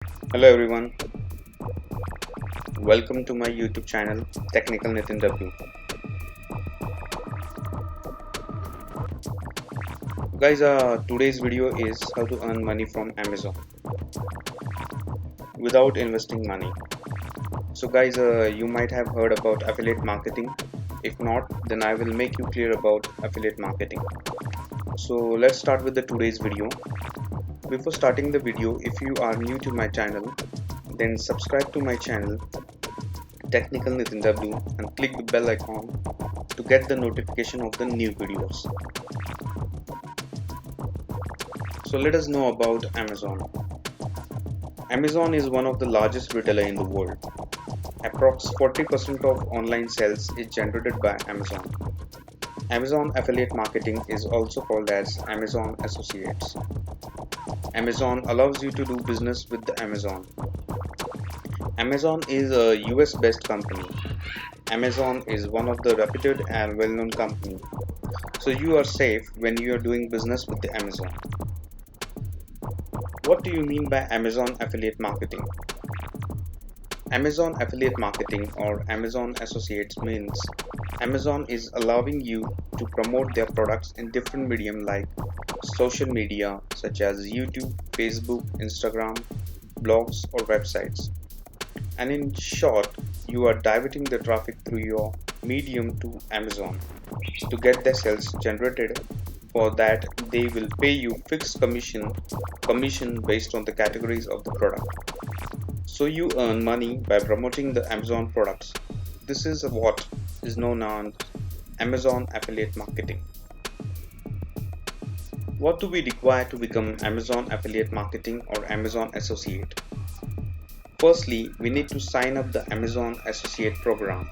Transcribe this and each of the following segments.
Hello everyone, welcome to my YouTube channel Technical Nitin W. Guys, today's video is how to earn money from Amazon without investing money. So guys, you might have heard about affiliate marketing. If not, then I will make you clear about affiliate marketing. So let's start with the today's video. Before starting the video, if you are new to my channel, then subscribe to my channel Technical Nitin W and click the bell icon to get the notification of the new videos. So let us know about Amazon. Amazon is one of the largest retailer in the world. Approx 40% of online sales is generated by Amazon. Amazon affiliate marketing is also called as Amazon Associates. Amazon allows you to do business with the Amazon. Amazon is a US based company. Amazon is one of the reputed and well-known company. So you are safe when you are doing business with the Amazon. What do you mean by Amazon affiliate marketing? Amazon affiliate marketing or Amazon Associates means Amazon is allowing you to promote their products in different medium like social media such as YouTube, Facebook, Instagram, blogs or websites. And in short, you are diverting the traffic through your medium to Amazon to get their sales generated. For that, they will pay you fixed commission based on the categories of the product. So you earn money by promoting the Amazon products. This is what is known as Amazon affiliate marketing. What do we require to become Amazon affiliate marketing or Amazon associate? Firstly, we need to sign up the Amazon Associate program.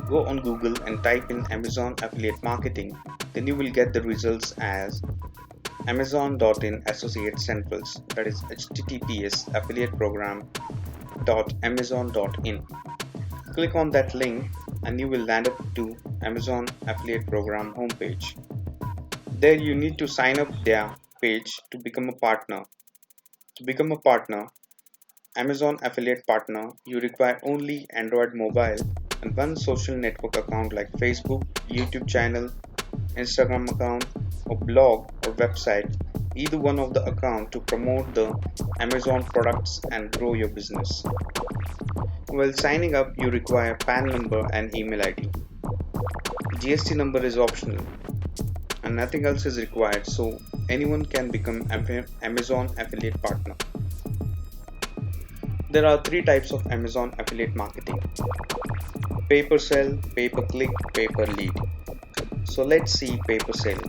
Go on Google and type in Amazon Affiliate Marketing. Then you will get the results as Amazon.in Associate Centrals, that is https affiliateprogram.amazon.in. Click on that link and you will land up to Amazon Affiliate Program homepage. There you need to sign up their page to become a partner. To become a partner, Amazon affiliate partner, you require only Android mobile and one social network account like Facebook, YouTube channel, Instagram account or blog or website, either one of the account to promote the Amazon products and grow your business. While signing up, you require PAN number and email ID. GST number is optional and nothing else is required, so anyone can become Amazon affiliate partner. There are three types of Amazon affiliate marketing: pay per sell, pay per click, pay per lead. So let's see pay per sale.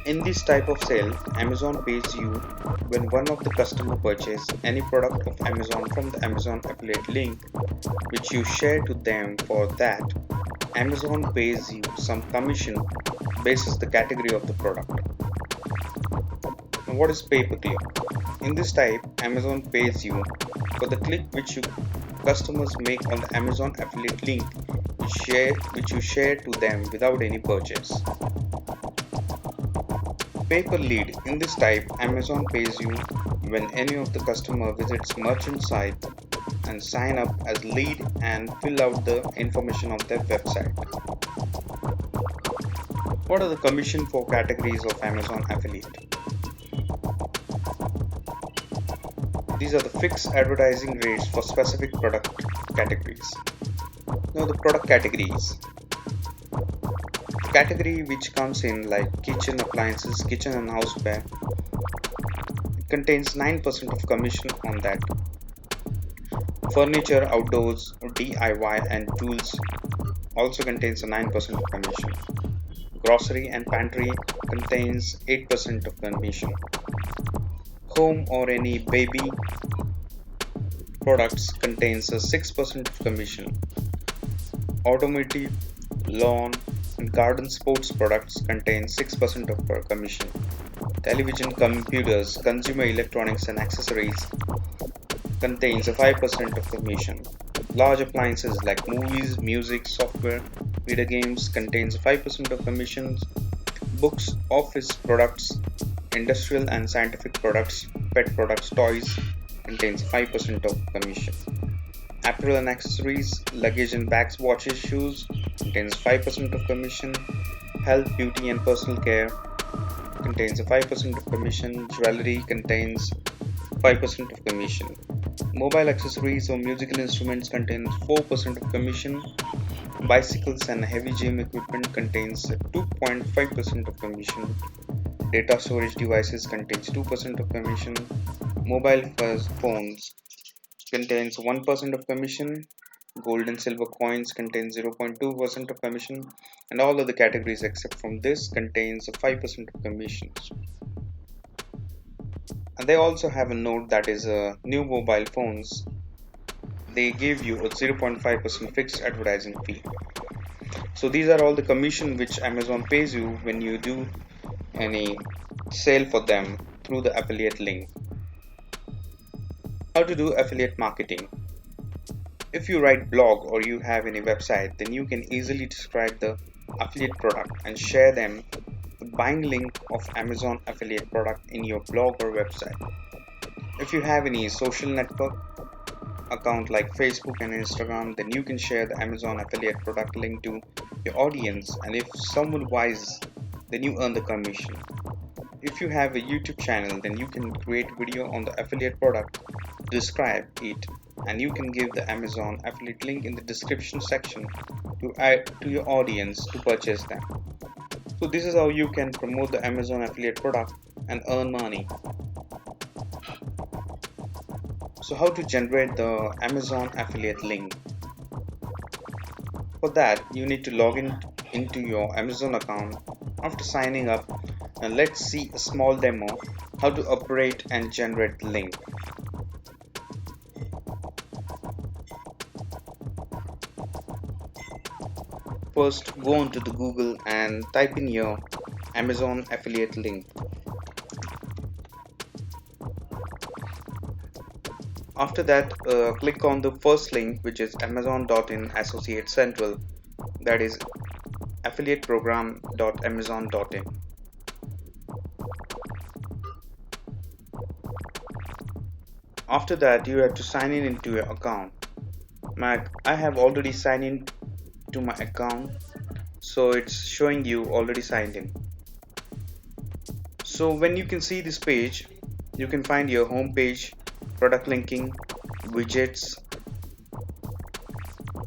In this type of sale, Amazon pays you when one of the customer purchase any product of Amazon from the Amazon affiliate link which you share to them. For that, Amazon pays you some commission basis the category of the product. Now what is pay per click? In this type, Amazon pays you for the click which you customers make on the Amazon affiliate link which you share to them without any purchase. Pay per lead. In this type, Amazon pays you when any of the customer visits merchant site and sign up as lead and fill out the information of their website. What are the commission for categories of Amazon affiliate? These are the fixed advertising rates for specific product categories. Now the product categories. The category which comes in like kitchen appliances, kitchen and houseware, it contains 9% of commission on that. Furniture, outdoors, DIY and tools also contains a 9% of commission. Grocery and pantry contains 8% of commission. Home or any baby products contains a 6% of commission. Automotive, lawn and garden sports products contain 6% of commission. Television, computers, consumer electronics and accessories contains a 5% of commission. Large appliances like movies, music, software, video games contains 5% of commissions. Books, office products, industrial and scientific products, pet products, toys, contains 5% of commission. Apparel and accessories, luggage and bags, watches, shoes contains 5% of commission. Health, beauty and personal care contains a 5% of commission. Jewelry contains 5% of commission. Mobile accessories or musical instruments contains 4% of commission. Bicycles and heavy gym equipment contains 2.5% of commission. Data storage devices contains 2% of commission. Mobile phones contains 1% of commission. Gold and silver coins contains 0.2% of commission, and all other categories except from this contains 5% of commissions. And they also have a note that is new mobile phones, they give you a 0.5% fixed advertising fee. So these are all the commission which Amazon pays you when you do any sale for them through the affiliate link. How to do affiliate marketing? If you write blog or you have any website, then you can easily describe the affiliate product and share them the buying link of Amazon affiliate product in your blog or website. If you have any social network account like Facebook and Instagram, then you can share the Amazon affiliate product link to your audience, and if someone buys, then you earn the commission. If you have a YouTube channel, then you can create video on the affiliate product, describe it, and you can give the Amazon affiliate link in the description section to add to your audience to purchase them. So this is how you can promote the Amazon affiliate product and earn money. So how to generate the Amazon affiliate link? For that, you need to log into your Amazon account after signing up, and let's see a small demo how to operate and generate the link. First, go onto the Google and type in your Amazon affiliate link. After that, click on the first link, which is amazon.in associate central, that is affiliateprogram.amazon.in. After that, you have to sign in into your account. I have already signed in to my account, so it's showing you already signed in. So when you can see this page, you can find your home page, product linking, widgets,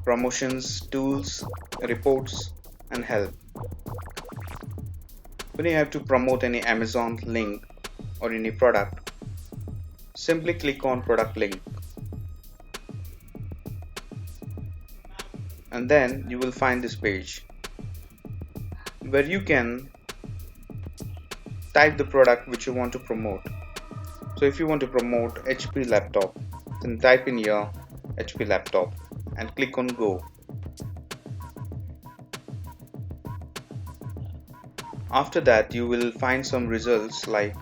promotions, tools, reports, and help. When you have to promote any Amazon link or any product, simply click on product link, and then you will find this page where you can type the product which you want to promote. So if you want to promote HP laptop, then type in your HP laptop and click on go. After that, you will find some results like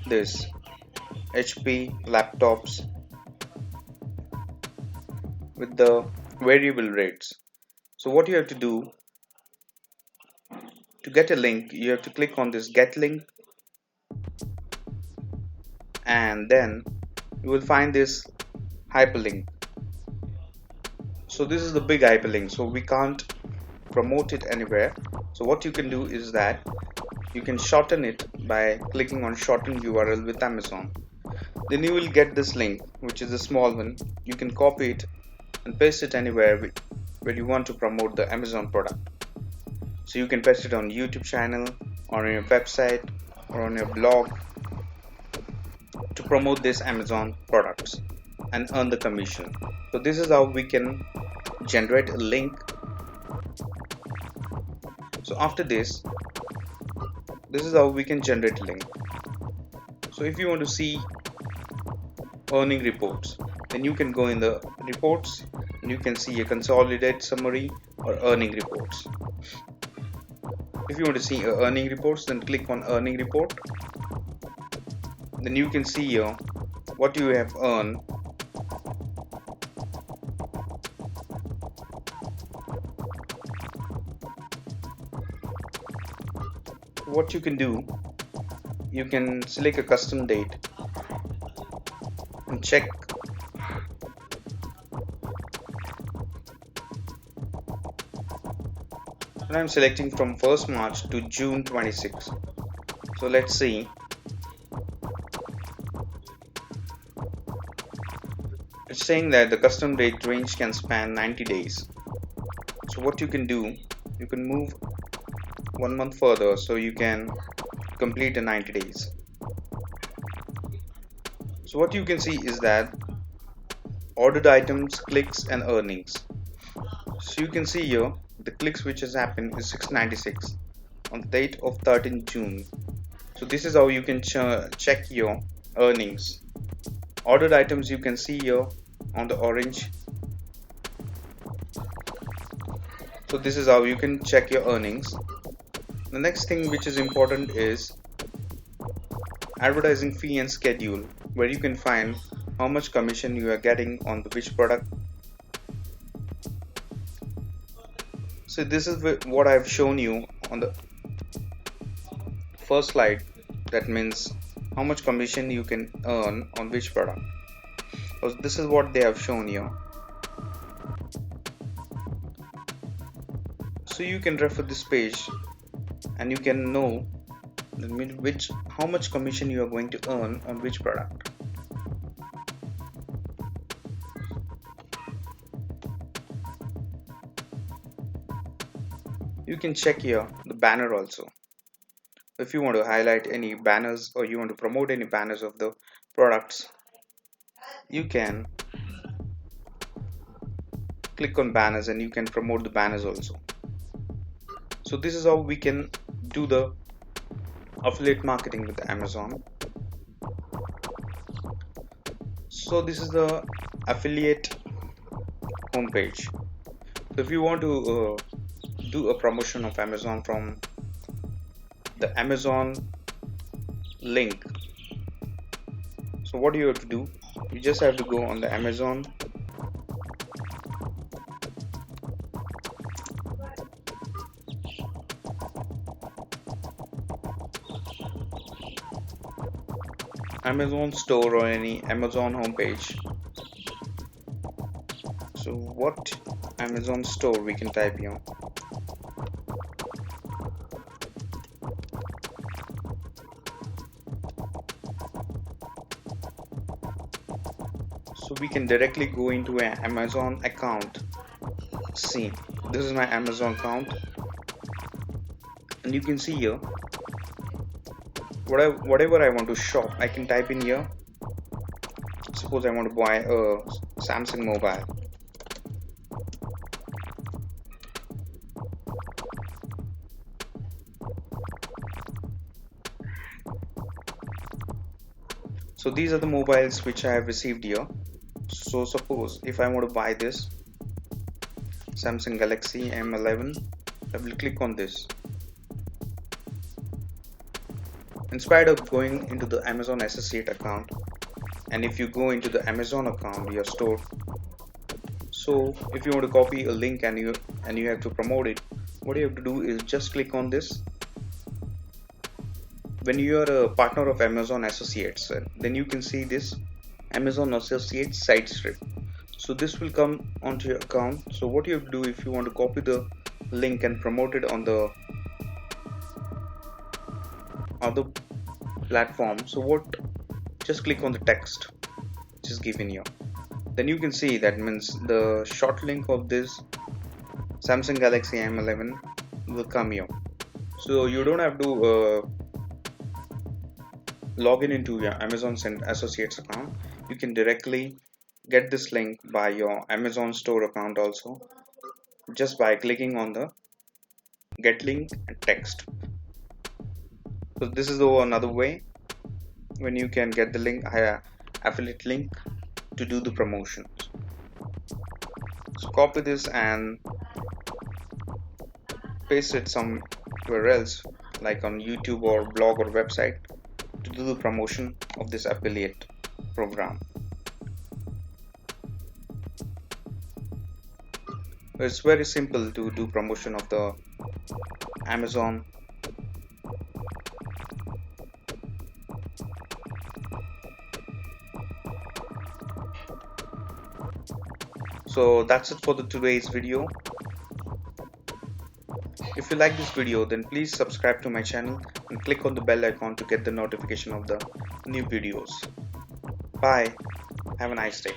this: HP laptops with the variable rates. So what you have to do to get a link, you have to click on this get link, and then you will find this hyperlink. So this is the big hyperlink, so we can't promote it anywhere. So what you can do is that you can shorten it by clicking on shorten URL with Amazon. Then you will get this link, which is a small one. You can copy it and paste it anywhere where you want to promote the Amazon product. So you can paste it on YouTube channel, or on your website, or on your blog to promote this Amazon products and earn the commission. So this is how we can generate a link. So after this is how we can generate a link. So if you want to see earning reports, then you can go in the reports and you can see a consolidated summary or earning reports. If you want to see earning reports, then click on earning report. Then you can see here what you have earned. What you can do, you can select a custom date. and check. And I'm selecting from 1st March to June 26. So let's see. It's saying that the custom date range can span 90 days. So what you can do, you can move 1 month further so you can complete the 90 days. So what you can see is that ordered items, clicks and earnings. So you can see here the clicks which has happened is 696 on the date of 13th June. So this is how you can check your earnings. Ordered items you can see here on the orange. So this is how you can check your earnings. The next thing which is important is advertising fee and schedule, where you can find how much commission you are getting on the which product. So this is what I've shown you on the first slide. That means how much commission you can earn on which product. So this is what they have shown here. So you can refer this page and you can know how much commission you are going to earn on which product. You can check here the banner also. If you want to highlight any banners or you want to promote any banners of the products, you can click on banners and you can promote the banners also. So this is how we can do the affiliate marketing with Amazon. So this is the affiliate homepage. So if you want to do a promotion of Amazon from the Amazon link, so what do you have to do? You just have to go on the Amazon store or any Amazon homepage. So what Amazon store we can type here. So we can directly go into an Amazon account. See, this is my Amazon account, and you can see here whatever I want to shop, I can type in here. Suppose I want to buy a Samsung mobile. So these are the mobiles which I have received here. So suppose if I want to buy this Samsung Galaxy M11, I will click on this. Instead of going into the Amazon associate account, and if you go into the Amazon account, your store, so if you want to copy a link and you have to promote it, what you have to do is just click on this. When you are a partner of Amazon Associates, then you can see this Amazon Associates site strip. So this will come onto your account. So what you have to do, if you want to copy the link and promote it on the other platform, so just click on the text which is given here. Then you can see that means the short link of this Samsung Galaxy M11 will come here. So you don't have to log in into your Amazon Associates account. You can directly get this link by your Amazon store account also, just by clicking on the get link and text. So this is another way when you can get the link, affiliate link, to do the promotions. So copy this and paste it somewhere else, like on YouTube or blog or website, to do the promotion of this affiliate program. It's very simple to do promotion of the Amazon. So that's it for the today's video. If you like this video, then please subscribe to my channel and click on the bell icon to get the notification of the new videos. Bye. Have a nice day.